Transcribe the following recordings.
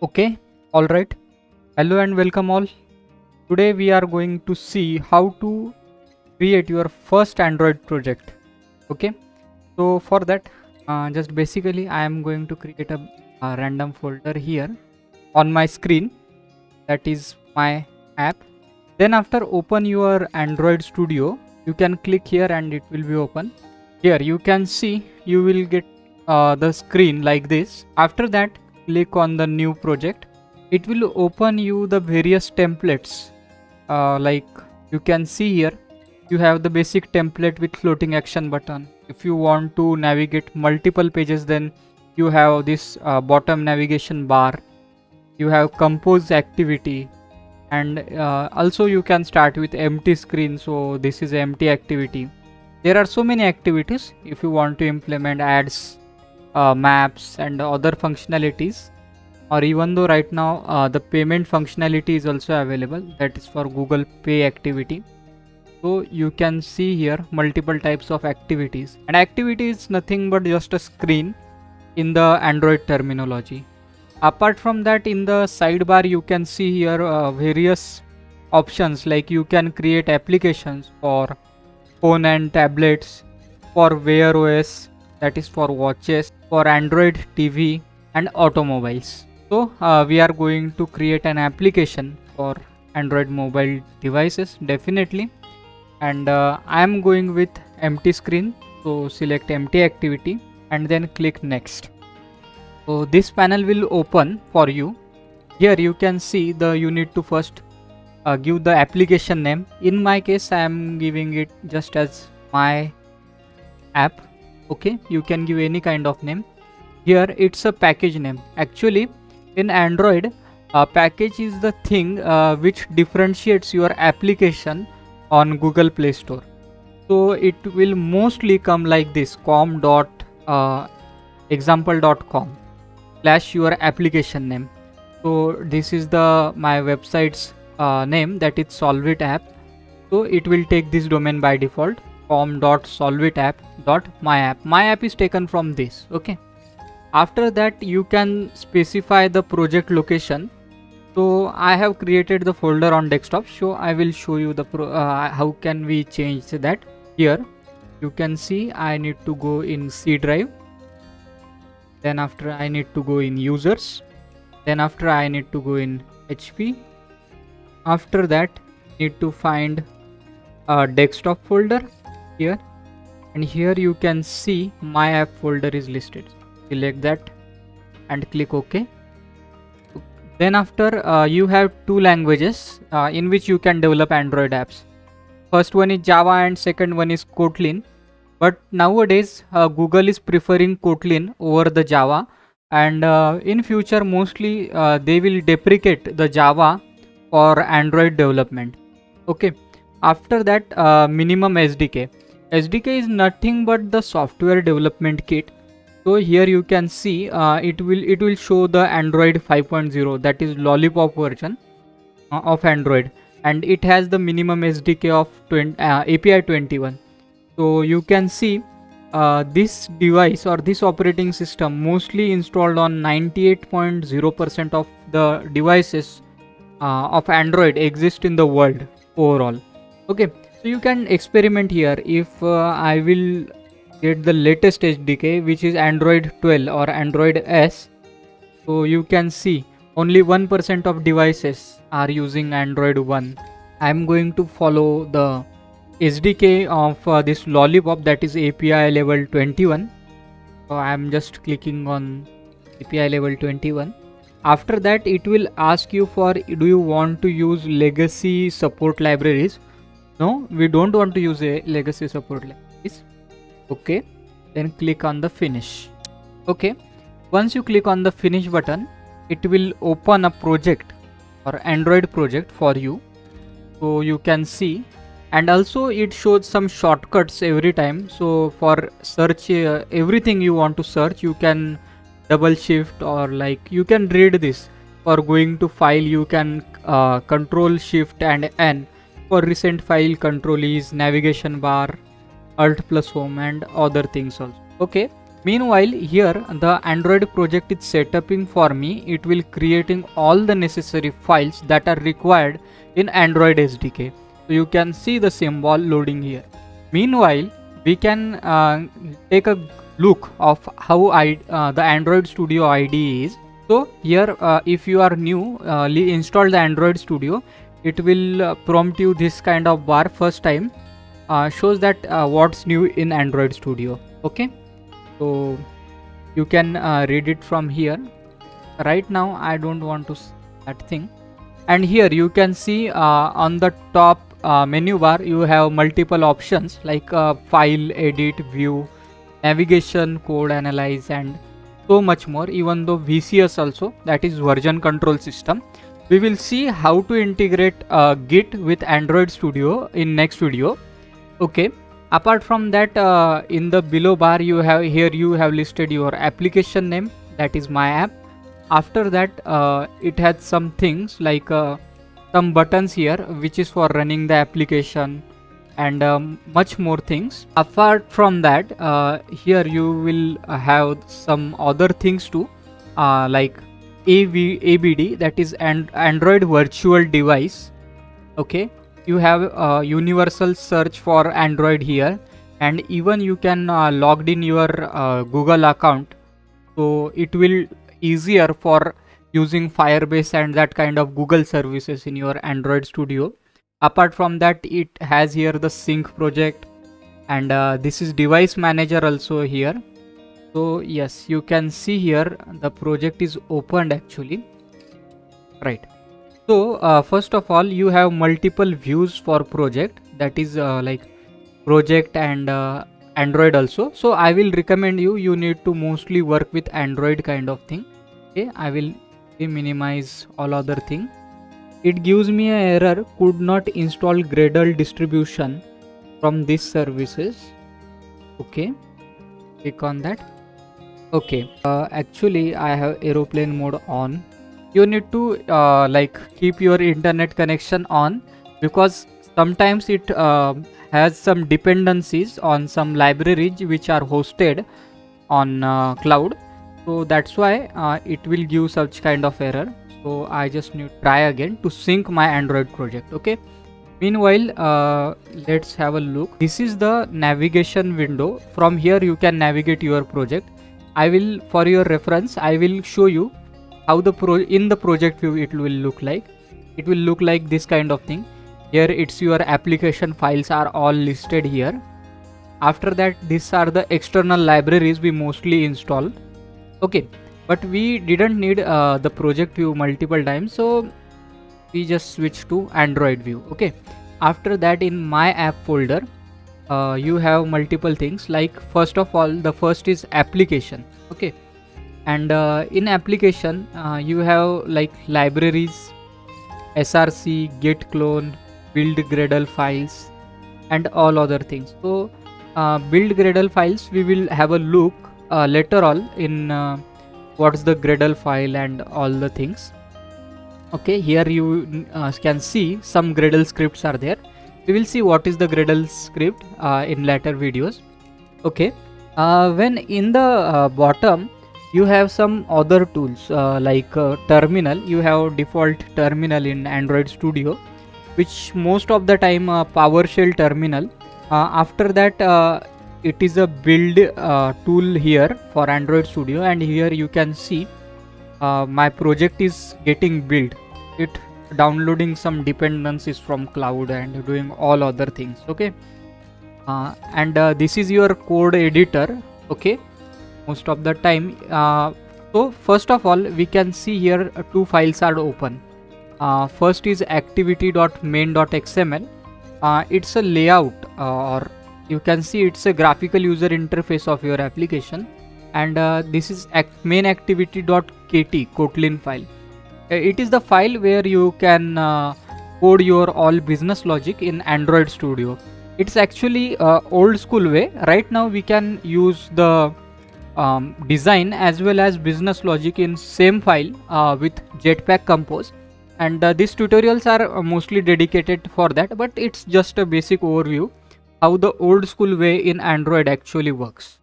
Okay, all right. Hello and welcome all. Today we are going to see how to create your first Android project. Okay, so for that, just basically I am going to create a random folder here on my screen. That is my app. Then after open your Android Studio, you can click here and it will be open. Here you can see you will get the screen like this. After that, click on the new project. It will open you the various templates. Like you can see here, you have the basic template with floating action button. If you want to navigate multiple pages, then you have this bottom navigation bar. You have compose activity, and also you can start with empty screen. So this is empty activity. There are so many activities if you want to implement ads, maps and other functionalities, or even though right now the payment functionality is also available, that is for Google Pay activity. So you can see here multiple types of activities, and activity is nothing but just a screen in the Android terminology. Apart from that, in the sidebar you can see here various options, like you can create applications for phone and tablets, for Wear OS, that is for watches, for Android TV and automobiles. So we are going to create an application for Android mobile devices definitely, and I am going with empty screen. So select empty activity and then click next. So this panel will open for you. Here you can see you need to first give the application name. In my case I am giving it just as my app. Okay, you can give any kind of name. Here it's a package name. Actually in Android, package is the thing which differentiates your application on Google Play Store. So it will mostly come like this: com.example.com / your application name. So this is the my website's name, that is Solvit app. So it will take this domain by default, com.solvitapp.myapp. My app is taken from this. Okay, after that you can specify the project location. So I have created the folder on desktop, so I will show you the how can we change that. Here you can see I need to go in C drive, then after I need to go in users, then after I need to go in HP. After that need to find a desktop folder here, and here you can see my app folder is listed. Select that and click OK. Then after you have two languages in which you can develop Android apps. First one is Java and second one is Kotlin. But nowadays Google is preferring Kotlin over the Java, and in future mostly they will deprecate the Java for Android development. Okay, after that minimum SDK. SDK is nothing but the software development kit. So here you can see it will show the Android 5.0, that is lollipop version of Android, and it has the minimum SDK of API 21. So you can see this device or this operating system mostly installed on 98.0% of the devices of Android exist in the world overall. Okay, so you can experiment here. If I will get the latest SDK, which is Android 12 or Android S, so you can see only 1% of devices are using Android 1. I am going to follow the SDK of this lollipop, that is API level 21. So I am just clicking on API level 21. After that it will ask you for, do you want to use legacy support libraries? No, we don't want to use a legacy support libraries. Okay, then click on the finish. Okay, once you click on the finish button, it will open a project or Android project for you. So you can see, and also it shows some shortcuts every time. So for search everything you want to search, you can double shift, or like you can read this. For going to file, you can control shift and N. For recent file, control is navigation bar, alt plus home and other things also. Okay, Meanwhile, here the Android project is setuping for me. It will creating all the necessary files that are required in Android SDK. So you can see the symbol loading here. Meanwhile, we can take a look of how the Android Studio IDE is. So here, if you are new, install the Android Studio. It will prompt you this kind of bar first time. Shows that what's new in Android Studio. Okay, so you can read it from here. Right now I don't want to see that thing. And here you can see on the top menu bar you have multiple options like file, edit, view, navigation, code analyze, and so much more. Even though VCS also, that is version control system. We will see how to integrate Git with Android Studio in next video. Okay, apart from that, in the below bar you have listed your application name, that is my app. After that, it has some things like some buttons here which is for running the application, and much more things. Apart from that, here you will have some other things too, like ABD, that is Android virtual device. Okay, you have a universal search for Android here, and even you can logged in your Google account, so it will easier for using Firebase and that kind of Google services in your Android Studio. Apart from that, it has here the sync project, and this is device manager also here. So yes, you can see here the project is opened actually, right? So first of all, you have multiple views for project, that is like project and Android also. So I will recommend you need to mostly work with Android kind of thing. Okay, I will minimize all other thing. It gives me an error, could not install Gradle distribution from these services. Okay, click on that. Okay, actually I have aeroplane mode on. You need to like keep your internet connection on, because sometimes it has some dependencies on some libraries which are hosted on cloud. So that's why it will give such kind of error. So I just need to try again to sync my Android project. Okay, meanwhile, let's have a look. This is the navigation window. From here you can navigate your project. I will, for your reference, I will show you how the in the project view it will look like. It will look like this kind of thing. Here it's your application files are all listed here. After that, these are the external libraries we mostly install. Okay, but we didn't need the project view multiple times, so we just switch to Android view. Okay, after that, in my app folder, you have multiple things, like first of all, the first is application. Okay, and in application you have like libraries, src, git clone, build Gradle files, and all other things. So build Gradle files we will have a look later on in what's the Gradle file and all the things. Okay, here you can see some Gradle scripts are there. We will see what is the Gradle script in later videos. Okay, when in the bottom you have some other tools like terminal. You have default terminal in Android Studio, which most of the time PowerShell terminal. After that, it is a build tool here for Android Studio, and here you can see my project is getting built. It downloading some dependencies from cloud and doing all other things. Okay, and this is your code editor. Okay, most of the time. So first of all, we can see here two files are open. First is activity.main.xml. It's a layout, or you can see it's a graphical user interface of your application, and this is main activity.kt Kotlin file. It is the file where you can code your all business logic in Android Studio. It's actually old school way. Right now we can use the design as well as business logic in same file with Jetpack Compose, and these tutorials are mostly dedicated for that, but it's just a basic overview how the old school way in Android actually works.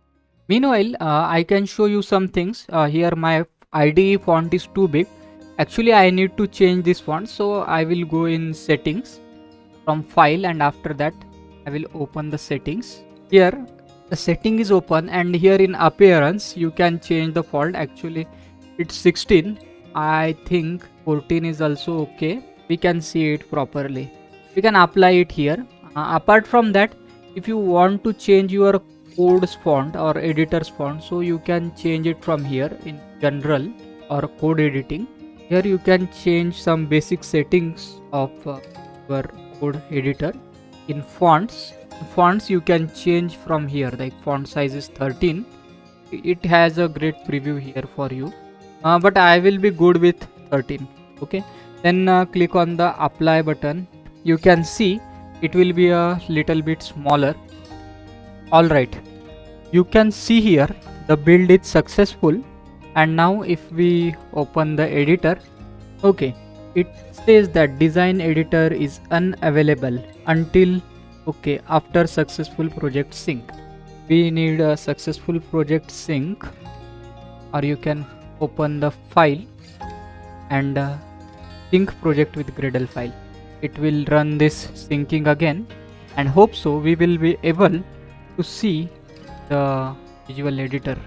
Meanwhile, I can show you some things. Here my IDE font is too big. Actually, I need to change this font, so I will go in settings from file, and after that I will open the settings. Here the setting is open, and here in appearance you can change the font. Actually it's 16. I think 14 is also okay. We can see it properly. We can apply it here. Apart from that, if you want to change your code's font or editor's font, so you can change it from here in general or code editing. Here you can change some basic settings of your code editor. In fonts you can change from here, like font size is 13. It has a great preview here for you, but I will be good with 13. Okay, then click on the apply button. You can see it will be a little bit smaller. Alright, you can see here the build is successful, and now if we open the editor, okay, it says that design editor is unavailable until, okay, after successful project sync. We need a successful project sync, or you can open the file and sync project with Gradle file. It will run this syncing again, and hope so we will be able to see the visual editor.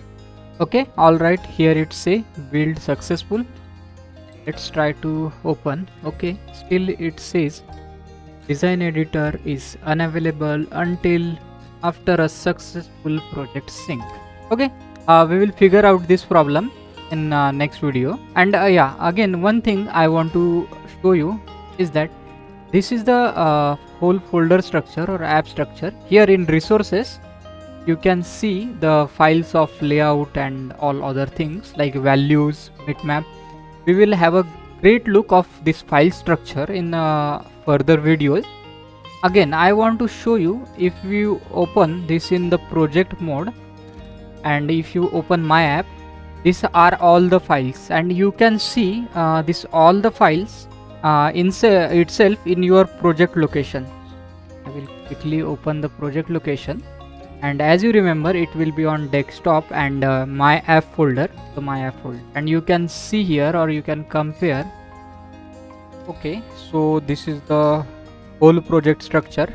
Okay, alright, here it say build successful. Let's try to open. Okay, still it says design editor is unavailable until after a successful project sync. Okay, we will figure out this problem in next video. And yeah, again one thing I want to show you is that this is the whole folder structure or app structure. Here in resources you can see the files of layout and all other things like values, bitmap. We will have a great look of this file structure in further videos. Again, I want to show you, if you open this in the project mode and if you open my app, these are all the files, and you can see this all the files itself in your project location. I will quickly open the project location, and as you remember it will be on desktop and my app folder, so my app folder, and you can see here or you can compare. Okay, so this is the whole project structure,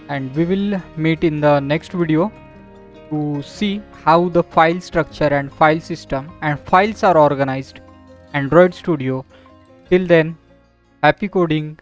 and we will meet in the next video to see how the file structure and file system and files are organized Android Studio. Till then, happy coding